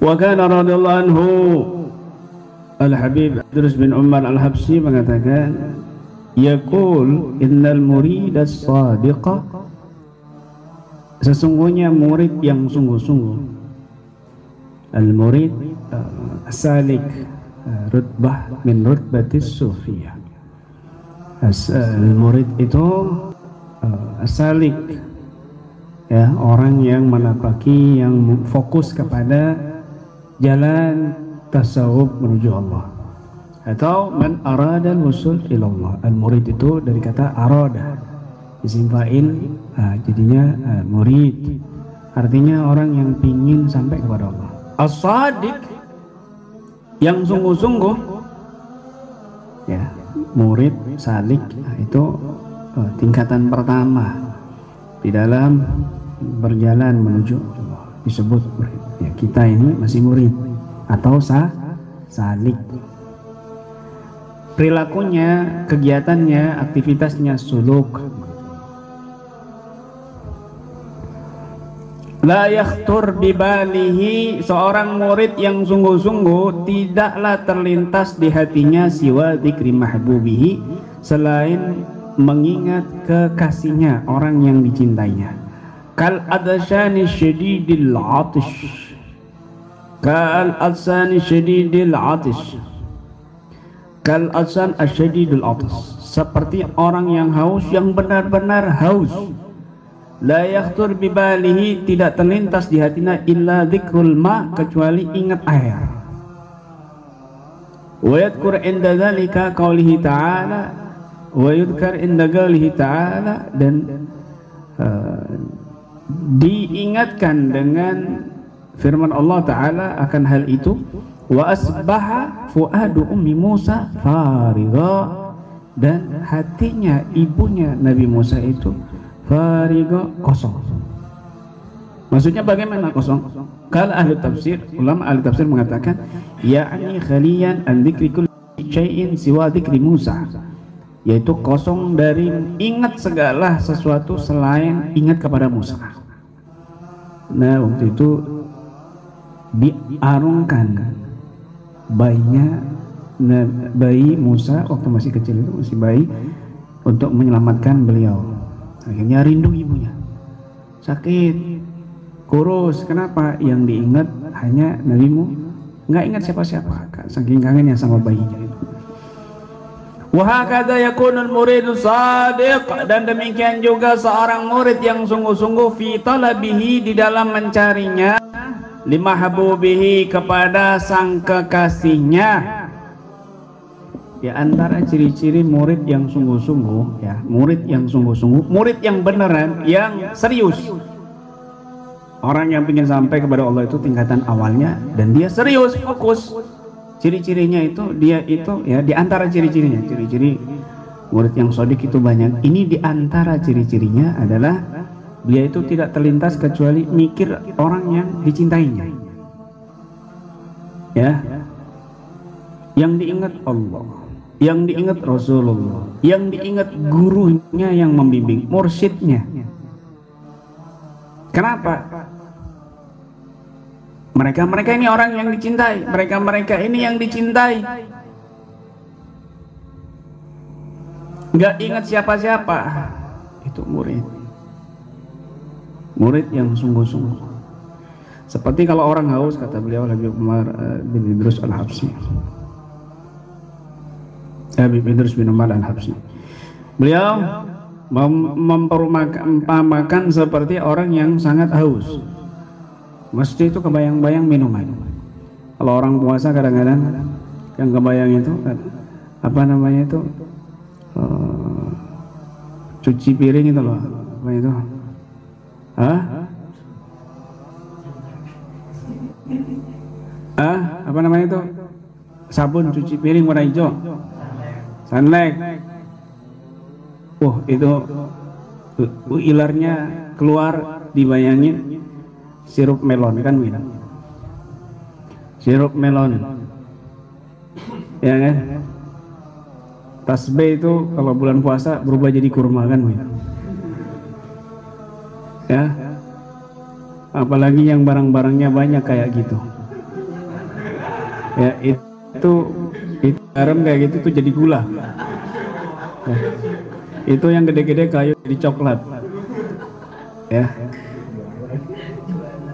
Wa kana radhiyallahu anhu Al-Habib Idrus bin Umar Al-Habsyi mengatakan, yaqul innal murid as-sadiqa, sesungguhnya murid yang sungguh-sungguh, al-murid salik rutbah min rutbatis sufiyah. Al-murid itu salik, ya, orang yang menapaki, yang fokus kepada jalan tasawuf menuju Allah, atau man arada al-wusul ila Allah. Al-murid itu dari kata arada, isim fa'il, jadinya murid, artinya orang yang pingin sampai kepada Allah. As-sadiq, yang sungguh-sungguh, ya, murid salik, itu tingkatan pertama di dalam berjalan menuju Allah, disebut murid. Ya, kita ini masih murid atau salik. Perilakunya, kegiatannya, aktivitasnya suluk. La yakhtur bibalihi, seorang murid yang sungguh-sungguh tidaklah terlintas di hatinya siwa dzikri mahbubihi, selain mengingat kekasihnya, orang yang dicintainya. Kal adshani syadidil atish, kal adshani syadidil atish, kal adsan asyadidul atish, seperti orang yang haus, yang benar-benar haus. La yakhtur bibalihi, tidak terlintas di hatinya illa dzikrul ma, kecuali ingat air. Wa yadhkur inda dzalika qaulihi ta'ala, wa yudhkar inda qaulihi ta'ala, dan diingatkan dengan firman Allah Ta'ala akan hal itu. Wa asbaha fuadu ummi Musa farigha, dan hatinya ibunya Nabi Musa itu farigo, kosong. Maksudnya bagaimana kosong? Kalau ahli tafsir, ulama ahli tafsir mengatakan, ya'ni khaliyan an dzikri kulli syai'in siwa dzikri Musa, yaitu kosong dari ingat segala sesuatu selain ingat kepada Musa. Nah, waktu itu diarungkan bayi Musa waktu masih kecil, itu masih bayi, untuk menyelamatkan beliau. Akhirnya rindu ibunya, sakit, kurus. Kenapa? Yang diingat hanya nabimu, nggak ingat siapa-siapa, saking kangennya sama bayinya itu. Wa hakadha yakunul muridus shadiq, dan demikian juga seorang murid yang sungguh-sungguh fi talabihi, di dalam mencarinya, lima habubihi, kepada sang kekasihnya. Di antara ciri-ciri murid yang sungguh-sungguh, ya, murid yang sungguh-sungguh, murid yang beneran, yang serius. Orang yang ingin sampai kepada Allah itu tingkatan awalnya, dan dia serius, fokus. Ciri-cirinya itu, dia itu, ya, di antara ciri-cirinya, ciri-ciri murid yang shadiq itu banyak. Ini di antara ciri-cirinya adalah dia itu tidak terlintas kecuali mikir orang yang dicintainya, ya, yang diingat Allah, yang diingat Rasulullah, yang diingat gurunya yang membimbing, mursyidnya. Kenapa? Mereka ini orang yang dicintai, mereka ini yang dicintai. Nggak ingat siapa-siapa, itu murid. Murid yang sungguh-sungguh. Seperti kalau orang haus, kata beliau Habib Umar bin Idrus Al-Habsyi, Habib Idrus bin Umar Al-Habsyi, beliau memperumpamakan seperti orang yang sangat haus. Mesti itu kebayang-bayang minuman. Kalau orang puasa kadang-kadang yang kebayang itu apa namanya itu, cuci piring itu loh, apa itu? Apa namanya itu? Sabun cuci piring warna hijau, sunlight. Itu ilarnya keluar, dibayangin sirup melon, kan minum sirup melon, ya kan? Tasbih itu kalau bulan puasa berubah jadi kurma, kan minum, ya. Apalagi yang barang-barangnya banyak kayak gitu, Ya itu garam kayak gitu tuh jadi gula. Ya, itu yang gede-gede kayu jadi coklat. Ya,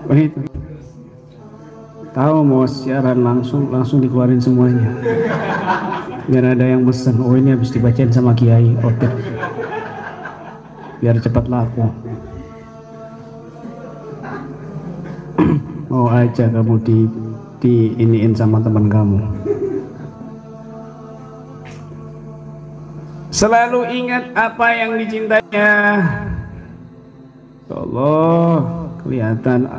begitu. Tahu mau siaran langsung dikeluarin semuanya. Biar ada yang pesen, oh ini habis dibacain sama kiai, oke. Biar cepat laku. Mau aja kamu di iniin sama teman kamu. Selalu ingat apa yang dicintainya. Allah, kelihatan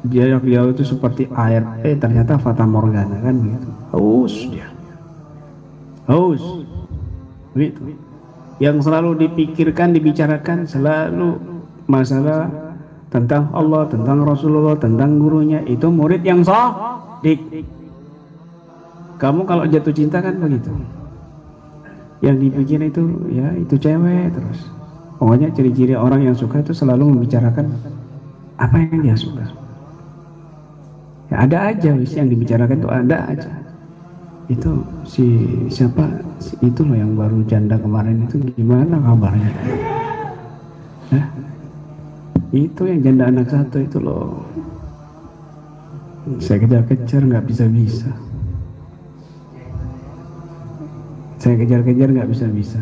beliau itu seperti air, ternyata fata morgana kan gitu. Haus dia, haus, begitu. Yang selalu dipikirkan, dibicarakan selalu masalah tentang Allah, tentang Rasulullah, tentang gurunya. Itu murid yang shadiq. Kamu kalau jatuh cinta kan begitu. Yang dipikir itu ya itu cewek terus. Pokoknya ciri-ciri orang yang suka itu selalu membicarakan apa yang dia suka. Ya, ada aja yang dibicarakan itu ada aja. Itu siapa itu loh yang baru janda kemarin itu gimana kabarnya? Nah, itu yang janda anak satu itu loh. Saya kejar-kejar nggak bisa-bisa. Saya kejar-kejar nggak bisa-bisa.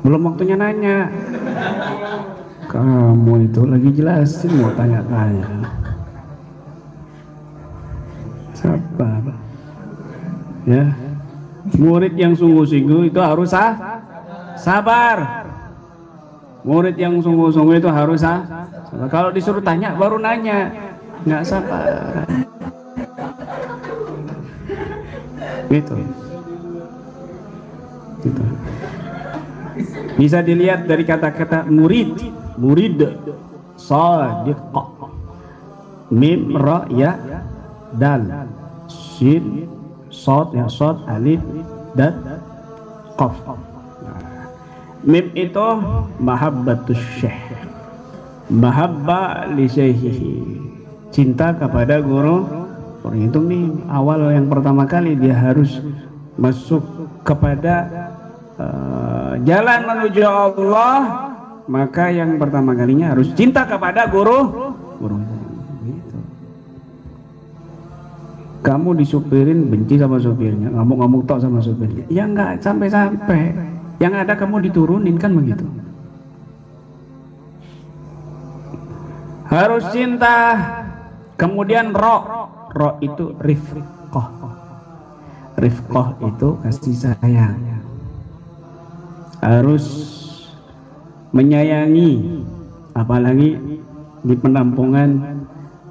Belum waktunya nanya. Kamu itu lagi jelasin mau tanya-tanya. Sabar. Ya. Murid yang sungguh-sungguh itu harus sabar. Murid yang sungguh-sungguh itu harus sabar. Kalau disuruh tanya baru nanya, nggak sabar. Gitu. Bisa dilihat dari kata-kata murid shadiq, mim ra ya dal, shin shad ya shad, alif dal qaf. Mim itu mahabbatus syekh, mahabba li syekhihi, cinta kepada guru. Orang itu mim, awal yang pertama kali dia harus masuk kepada jalan menuju Allah, maka yang pertama kalinya harus cinta kepada guru. Gitu. Kamu disupirin benci sama supirnya, ngamuk-ngamuk tok sama supirnya, ya nggak sampai-sampai. Yang ada kamu diturunin kan begitu. Harus cinta. Kemudian ro itu rifqah. Rifqah itu kasih sayang. Harus menyayangi, apalagi di penampungan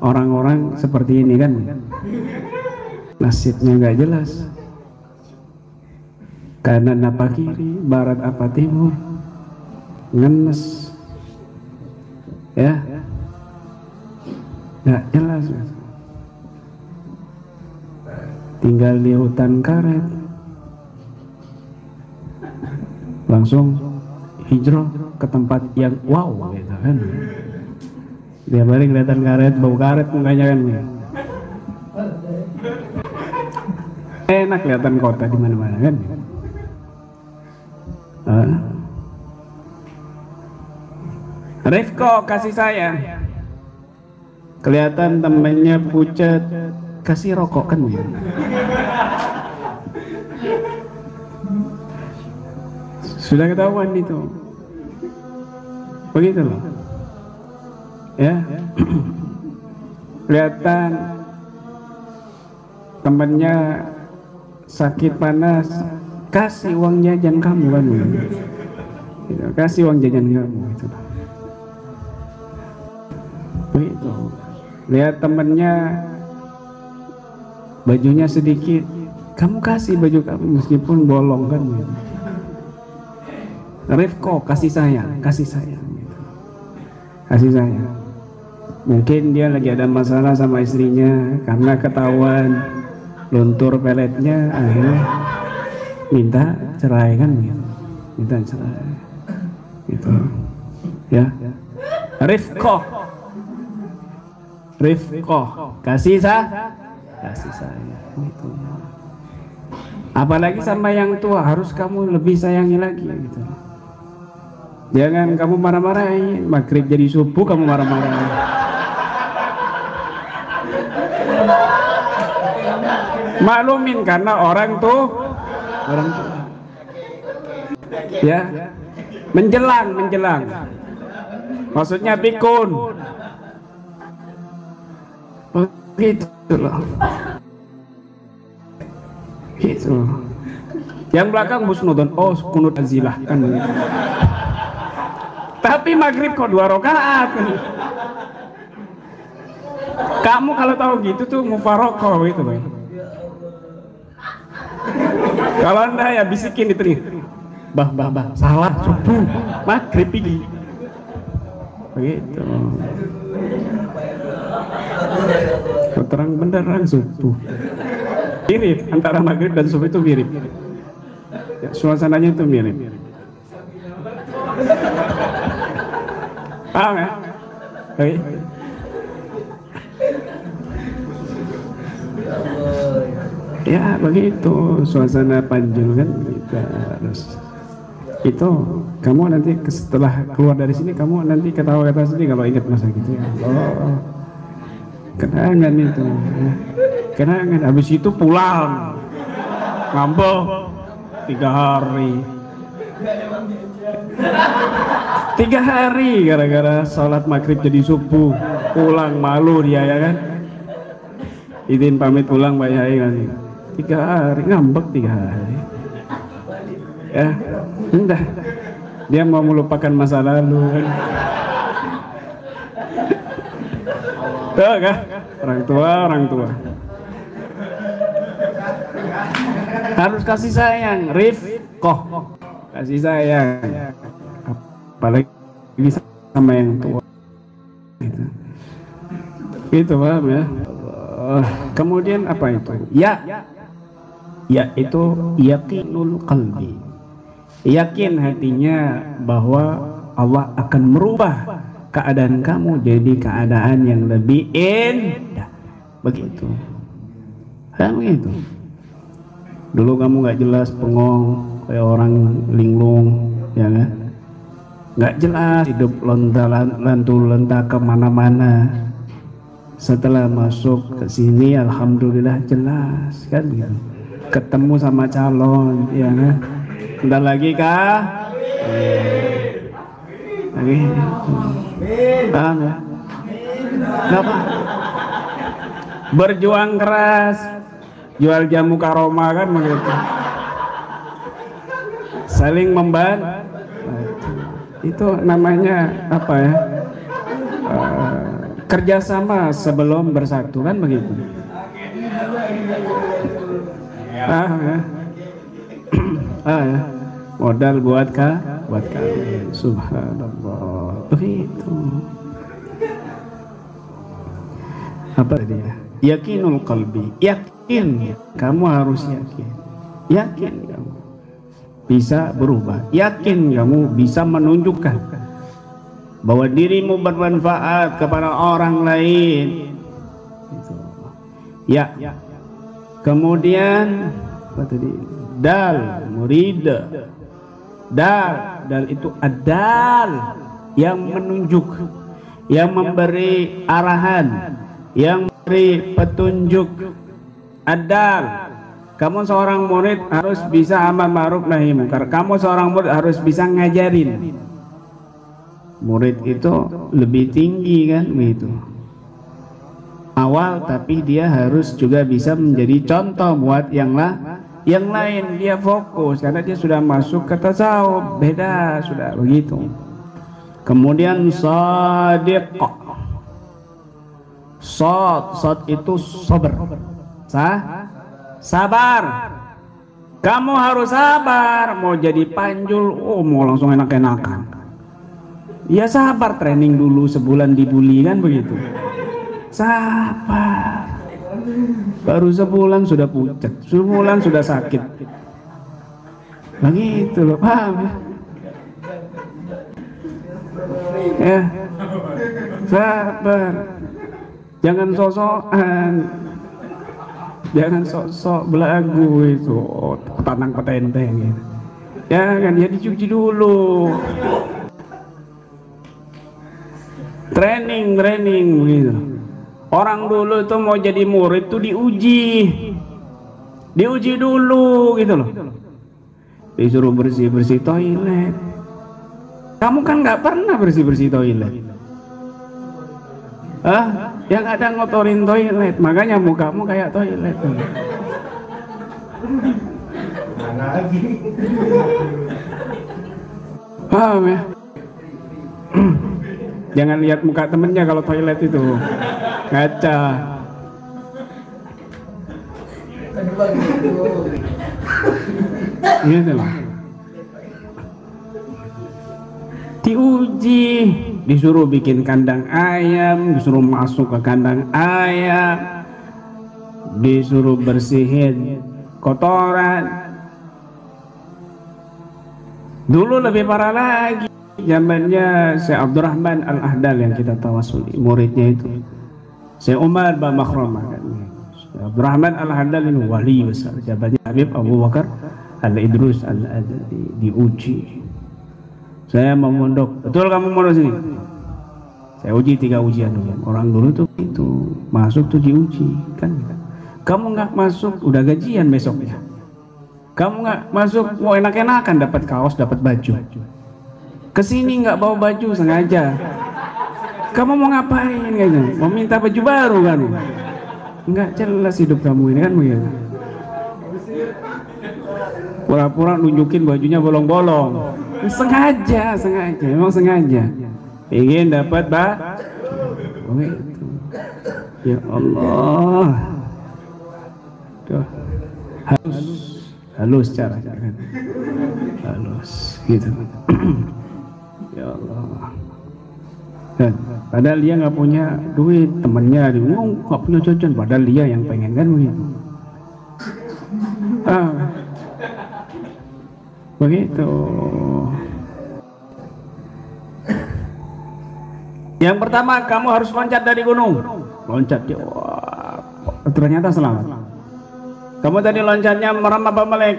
orang-orang seperti ini kan, nasibnya nggak jelas, kanan apa kiri, barat apa timur, ngenes, ya, nggak jelas, tinggal di hutan karet. Langsung hijrah ke tempat yang wow gitu kan. Dia balik kelihatan karet, bau karet mukanya kan. Enak kelihatan kota di mana-mana kan. Rifqo kasih sayang. Kelihatan temennya pucat, kasih rokok kan ya. Sudah ketahuan itu, begitu loh, ya. Kelihatan temannya sakit panas, kasih uang jajan kamu kan, gitu. Kasih uang jajan kamu, gitu. Begitu. Lihat temannya bajunya sedikit, kamu kasih baju kamu meskipun bolong kan, gitu. Rifqo kasih sayang gitu. Kasih sayang. Mungkin dia lagi ada masalah sama istrinya karena ketahuan luntur peletnya, akhirnya minta cerai kan, gitu. Minta cerai gitu ya. Rifqo kasih sayang itu. Apalagi sama yang tua harus kamu lebih sayangi lagi gitu. Jangan kamu marah-marahin, maghrib jadi subuh kamu marah-marahin. Maklumin karena orang tua ya, menjelang maksudnya pikun begitu loh, gitu. Yang belakang husnudon, oh kunut azilah kan begitu. Tapi maghrib kok 2 rakaat. Kamu kalau tahu gitu tuh mufarokoh itu Bang. Kalau anda ya bisikin di telinga, bah salah subuh maghrib ini begitu. Terang benderang subuh, mirip antara maghrib dan subuh itu mirip ya, suasananya itu mirip. Paham ya? Oke. Ya begitu suasana Panjul kan kita harus itu. Kamu nanti setelah keluar dari sini kamu nanti ketawa-ketawa sendiri kalau ingat masa gitu ya. Oh, kenangan itu ya. Kenangan habis itu pulang ngambek 3 hari 3 hari gara-gara sholat maghrib jadi subuh, pulang malu dia ya kan. Izin pamit pulang Mbak Yai kan. 3 hari ngambek 3 hari ya, enggak dia mau melupakan masa lalu kan. Tuh kan orang tua harus kasih sayang, rifqoh, kasih sayang, apalagi sama yang tua gitu paham ya. Kemudian apa itu? Ya itu yakinul qalbi, yakin hatinya bahwa Allah akan merubah keadaan kamu jadi keadaan yang lebih indah begitu. Kan begitu. Dulu kamu nggak jelas, bengong kayak orang linglung ya kan, nggak jelas, hidup lantu-lanta kemana-mana. Setelah masuk ke sini alhamdulillah jelas kan gitu. Ketemu sama calon ya kan, bentar lagi kah lagi paham ya, apa berjuang keras jual jamu karoma kan begitu, saling membantu, itu namanya apa ya, kerjasama sebelum bersatu kan begitu. Ya. Ya. Modal buat kalian, subhanallah begitu. Apa tadi ya? Yakinul qalbi, yakin kamu harus yakin kamu bisa berubah, yakin kamu bisa menunjukkan bahwa dirimu bermanfaat kepada orang lain. Ya. Kemudian apa tadi? Dal, murid. Dal itu adal, yang menunjuk, yang memberi arahan, yang memberi petunjuk. Adal. Kamu seorang murid harus bisa amar ma'ruf nahi munkar. Kamu seorang murid harus bisa ngajarin. Murid itu lebih tinggi kan begitu. Awal tapi dia harus juga bisa menjadi contoh buat yang lain. Dia fokus karena dia sudah masuk ke tasawuf, beda sudah begitu. Kemudian shadiq, shad itu sabar, sabar. Kamu harus sabar. Mau jadi Panjul, mau langsung enak-enakan, ya sabar, training dulu sebulan dibully kan begitu. Sabar, baru sebulan sudah pucat, sebulan sudah sakit begitu loh, paham ya? Sabar, Jangan sok-sokan, jangan sok-sok belagu itu, tanang petenteng gitu. Jangan, ya dicuci dulu. Training begitu. Orang dulu itu mau jadi murid tuh diuji dulu gitu loh. Disuruh bersih toilet. Kamu kan nggak pernah bersih toilet. Yang ada ngotorin toilet, makanya mukamu kayak toilet. Mana lagi? Paham ya? Jangan lihat muka temennya kalau toilet itu, kaca. Gitu loh. Diuji, disuruh bikin kandang ayam, disuruh masuk ke kandang ayam, disuruh bersihin kotoran. Dulu lebih parah lagi, zamannya Syekh Abdurrahman Al-Ahdal yang kita tawasuli, muridnya itu Syekh Umar bin Makhramah kan. Syekh Abdurrahman Al-Ahdal ini wali besar, jabatnya Habib Abu Bakar Al-Idrus Al-Adadi. Diuji, saya mau mondok, betul kamu mondok sini? Saya uji 3 ujian dulu. Orang dulu tuh itu masuk tuh diuji kan. Kamu nggak masuk udah gajian besoknya. Kamu nggak masuk mau enak-enakan dapat kaos, dapat baju. Kesini nggak bawa baju sengaja. Kamu mau ngapain gitu? Mau minta baju baru kan? Nggak jelas hidup kamu ini kan begitu. Pura-pura nunjukin bajunya bolong-bolong. Sengaja, emang sengaja. Ingin dapat baju. Ya Allah. Tuh. Halus caranya kan. Halus gitu. Ya Allah. Dan padahal dia nggak punya duit, temennya dia nggak punya jajan, padahal dia yang pengen kan begitu. Begitu. Yang pertama kamu harus loncat dari gunung. Loncat, wah, ternyata selamat. Kamu tadi loncatnya merem apa melek?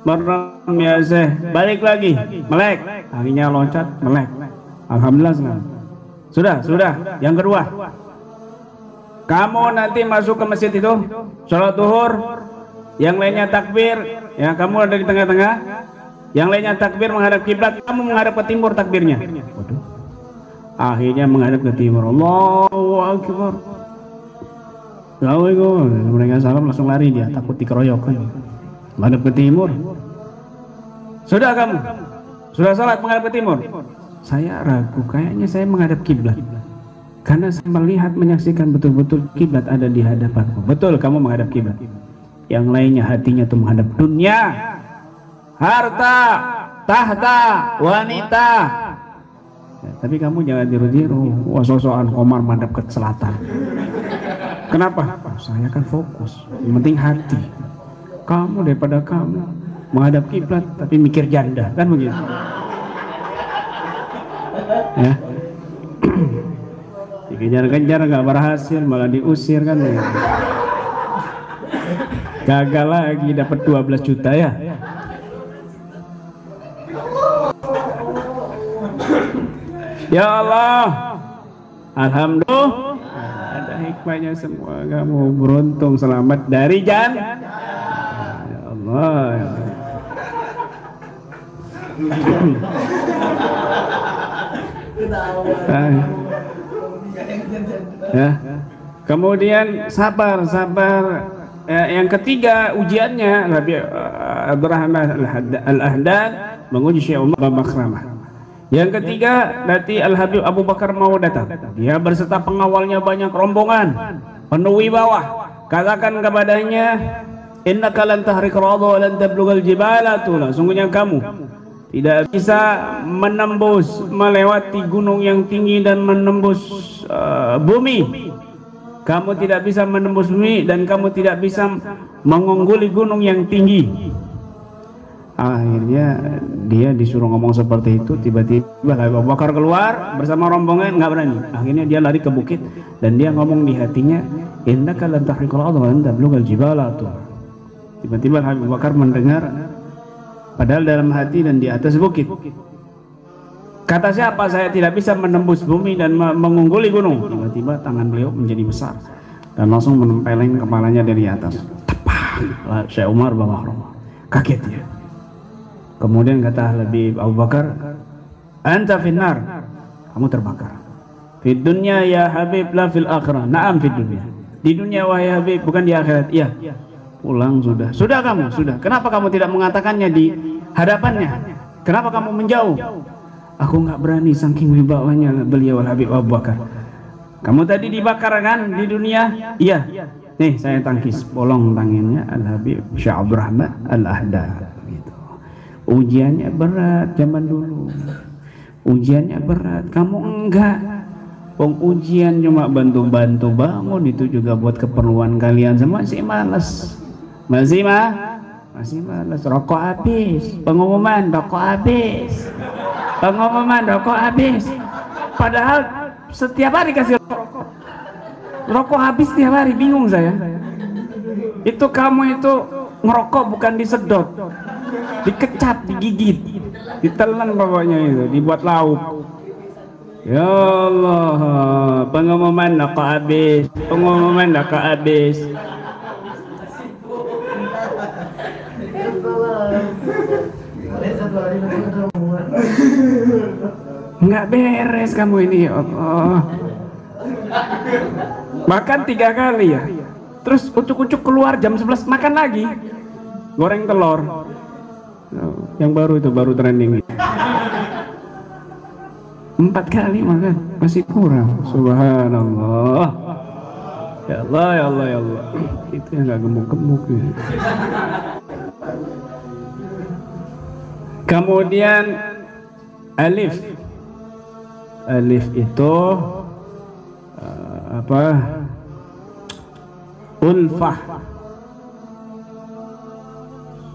Merem ya Syekh. Balik lagi, melek. Akhirnya loncat, melek. Alhamdulillah selamat. Sudah. Yang kedua, kamu nanti masuk ke masjid itu, sholat zuhur, yang lainnya takbir, ya kamu ada di tengah-tengah. Yang lainnya takbir menghadap kiblat, kamu menghadap ke timur takbirnya. Waduh. Akhirnya menghadap ke timur. Allahu Akbar. Assalamualaikum. Mereka salam langsung lari dia, takut dikeroyok kan. Menghadap ke timur. Sudah kamu? Sudah salat menghadap ke timur? Saya ragu, kayaknya saya menghadap kiblat. Karena saya melihat menyaksikan betul-betul kiblat ada di hadapanku. Betul, kamu menghadap kiblat. Yang lainnya hatinya tuh menghadap dunia, harta, tahta, wanita. Ya, tapi kamu jangan tiru-tiru. Wah, sosokan Komar menghadap ke selatan. Kenapa? Saya kan fokus. Yang penting hati. Kamu daripada kamu menghadap kiblat tapi mikir janda, kan begitu? Ya. Dikejar-kejar nggak berhasil, malah diusir kan begitu. Gagal lagi dapat 12 juta ya. Ya Allah, alhamdulillah ada hikmahnya semua. Kamu beruntung selamat dari jannah. Ya Allah. Ya. Kemudian sabar. Yang ketiga ujiannya Nabi Abdurrahman Al-Ahdal menguji Syekh Umar bin Makhramah. Yang ketiga nanti Al-Habib Abu Bakar mau datang. Dia berserta pengawalnya banyak rombongan penuh wibawa. Katakan kepadanya, innaka lan tahriq radha wa lan tablughal jibala tula. Sungguhnya kamu tidak bisa menembus melewati gunung yang tinggi dan menembus bumi. Kamu tidak bisa menembus bumi dan kamu tidak bisa mengungguli gunung yang tinggi. Akhirnya dia disuruh ngomong seperti itu, tiba-tiba Abu Bakar keluar bersama rombongan, nggak berani. Akhirnya dia lari ke bukit dan dia ngomong di hatinya, innaka lan tahriqal ardha wa lan tablughal jibala. Tiba-tiba Abu Bakar mendengar, padahal dalam hati dan di atas bukit. Kata siapa, saya tidak bisa menembus bumi dan mengungguli gunung. Tiba-tiba tangan beliau menjadi besar dan langsung menempeleng kepalanya dari atas. Tepang. Syekh Umar bawah rumah. Kaget dia. Kemudian kata Habib Abu Bakar, anta finnar, kamu terbakar. Fid dunya ya Habib, la fil akhirah. Naam fid dunya. Di dunia wahai Habib, bukan di akhirat. Iya. Pulang sudah. Sudah kamu, sudah. Kenapa kamu tidak mengatakannya di hadapannya? Kenapa kamu menjauh? Aku nggak berani saking wibawanya beliau Habib Abu Bakar. Kamu tadi dibakar kan di dunia? Iya. Nih saya tangkis bolong tangannya Al Habib Syekh Abdurrahman Al Ahda. Gitu. Ujiannya berat zaman dulu. Ujiannya berat. Kamu enggak. Wong ujian cuma bantu-bantu bangun, itu juga buat keperluan kalian semua. Masih malas. Masih malas. Rokok habis. Pengumuman rokok habis. Pengumuman rokok habis. Padahal setiap hari kasih rokok habis tiap hari. Bingung saya. Itu kamu itu ngerokok bukan disedot, dikecap, digigit, ditelan pokoknya itu, dibuat lauk. Ya Allah, pengumuman rokok habis. Pengumuman rokok habis. Nggak beres kamu ini, ya Allah. Makan 3 kali ya. Terus ucuk-ucuk keluar jam 11 makan lagi. Goreng telur. Yang baru itu, baru trending. 4 kali makan, masih kurang. Subhanallah. Ya Allah, ya Allah, ya Allah. Itu yang nggak gemuk-gemuk ya. Kemudian alif. Alif itu apa? Ulfah.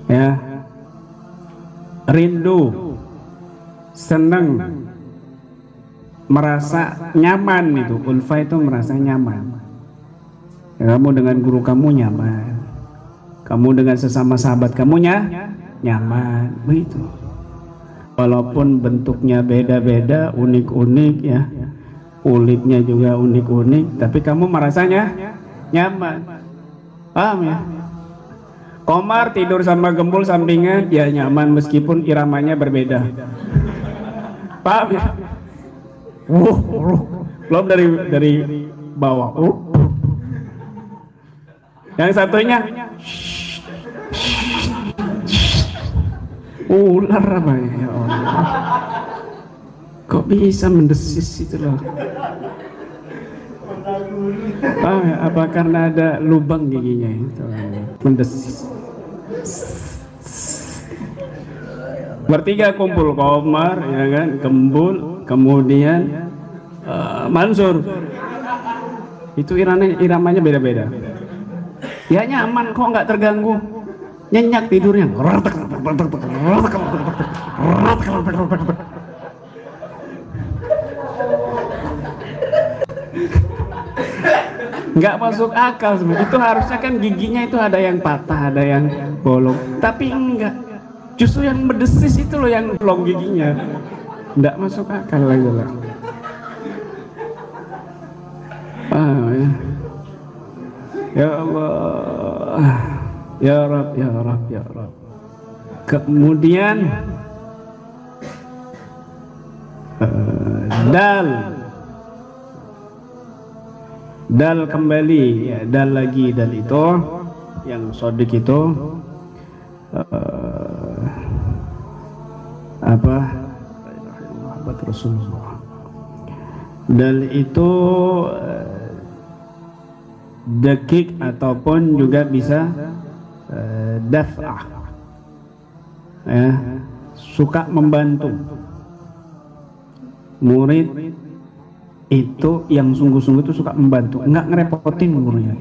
Ya. Rindu. Senang. Merasa nyaman itu. Ulfah itu merasa nyaman. Ya, kamu dengan guru kamu nyaman. Kamu dengan sesama sahabat kamu nyaman. Begitu. Walaupun bentuknya beda-beda, unik-unik ya, kulitnya juga unik-unik, tapi kamu merasanya nyaman. Paham ya? Komar tidur sama gembul sampingan, ya nyaman meskipun iramanya berbeda. Paham ya? Belum dari bawah. Yang satunya ular apa ya Allah. Kok bisa mendesis itu loh? Ya? Apa karena ada lubang giginya itu mendesis. Bertiga kumpul, Komar ya kan, Gembul, kemudian Mansur. Itu iramanya beda-beda. Ya nyaman kok, nggak terganggu. Nyenyak tidurnya. Nggak masuk akal sebenarnya. Itu harusnya kan giginya itu ada yang patah, ada yang bolong. Tapi enggak. Justru yang mendesis itu loh yang bolong giginya. Nggak masuk akal lagi lah. Ya. Ya Allah. Ya Rab, ya Rab, ya Rab. Kemudian dal kembali ya, dal lagi, dal itu yang sodik itu apa? Muhammad Rasulullah. Dal itu dekik ataupun juga bisa daf'ah ya, suka membantu murid itu yang sungguh-sungguh itu suka membantu, nggak ngerepotin gurunya,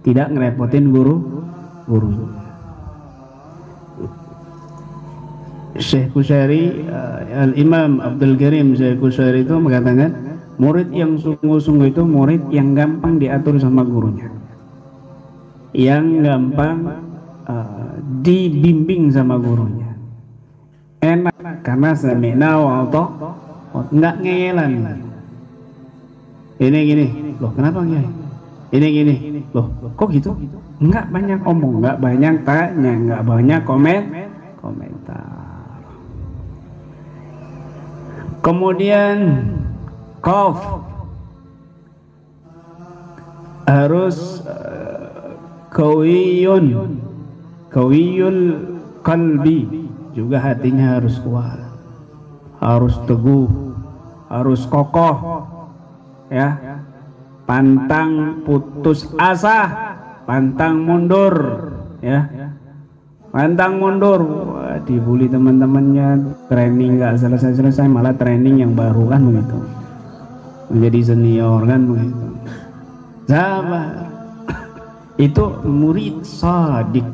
tidak ngerepotin gurunya. Syekh Qusyari, Al-Imam Abdul Karim Syekh Qusyari itu mengatakan murid yang sungguh-sungguh itu murid yang gampang diatur sama gurunya, yang gampang dibimbing sama gurunya, enak karena sami'na wa nggak ngeyelan. Ini gini loh, kenapa Kiai? Ini gini loh, kok gitu? Nggak banyak omong, nggak banyak tanya, nggak banyak komentar. Kemudian qaf harus qawiyul qalbi, juga hatinya harus kuat, harus teguh, harus kokoh, ya, pantang putus asa, pantang mundur, ya, pantang mundur. Wah, dibully teman-temannya, training nggak selesai-selesai, malah training yang baru kan begitu, menjadi senior kan begitu. Sabar, itu murid sadik.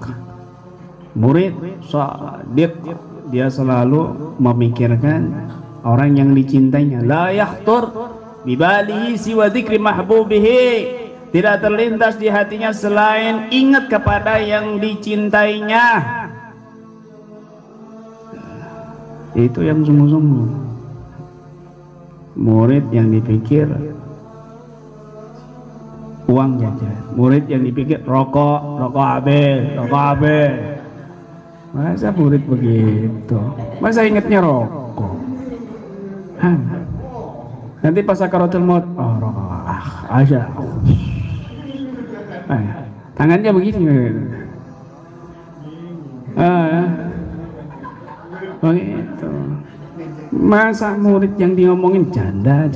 Murid sadik, dia selalu memikirkan orang yang dicintainya. La yahtur bibalihi siwa dzikri mahbubihi, tidak terlintas di hatinya selain ingat kepada yang dicintainya. Itu yang sungguh-sungguh. Murid yang dipikir uang jajan, murid yang dipikir rokok habis. Masa murid begitu? Masa ingatnya rokok? Hah? Nanti pas sakaratul maut, oh rokok aja. Tangannya begini. Begitu. Masa murid yang diomongin janda.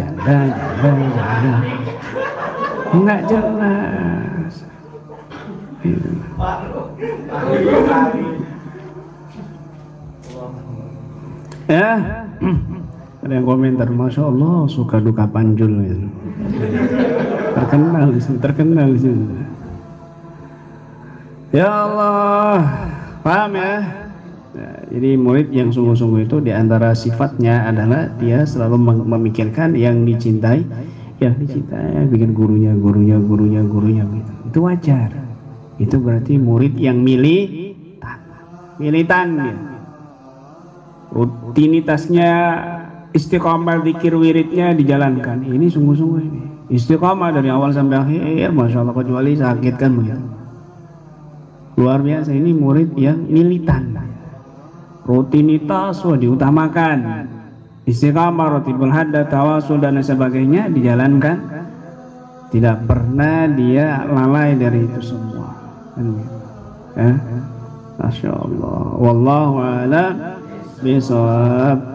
Enggak jelas. Ya, ada yang komentar, Masya Allah suka duka Panjul gitu. terkenal di sini. Ya Allah, paham ya? Nah, jadi murid yang sungguh-sungguh itu diantara sifatnya adalah dia selalu memikirkan yang dicintai, bikin gurunya gitu. Itu wajar. Itu berarti murid yang militan ya. Rutinitasnya istiqomah, zikir wiridnya dijalankan. Ini sungguh-sungguh ini. Istiqomah dari awal sampai akhir, Masya Allah, kecuali sakit kan begitu. Luar biasa, ini murid yang militan. Rutinitas diutamakan. Istiqamah, rotibul hadda, tawasul dan sebagainya dijalankan. Tidak pernah dia lalai dari itu semua. Masya Allah. Wallahu a'lam bishawab.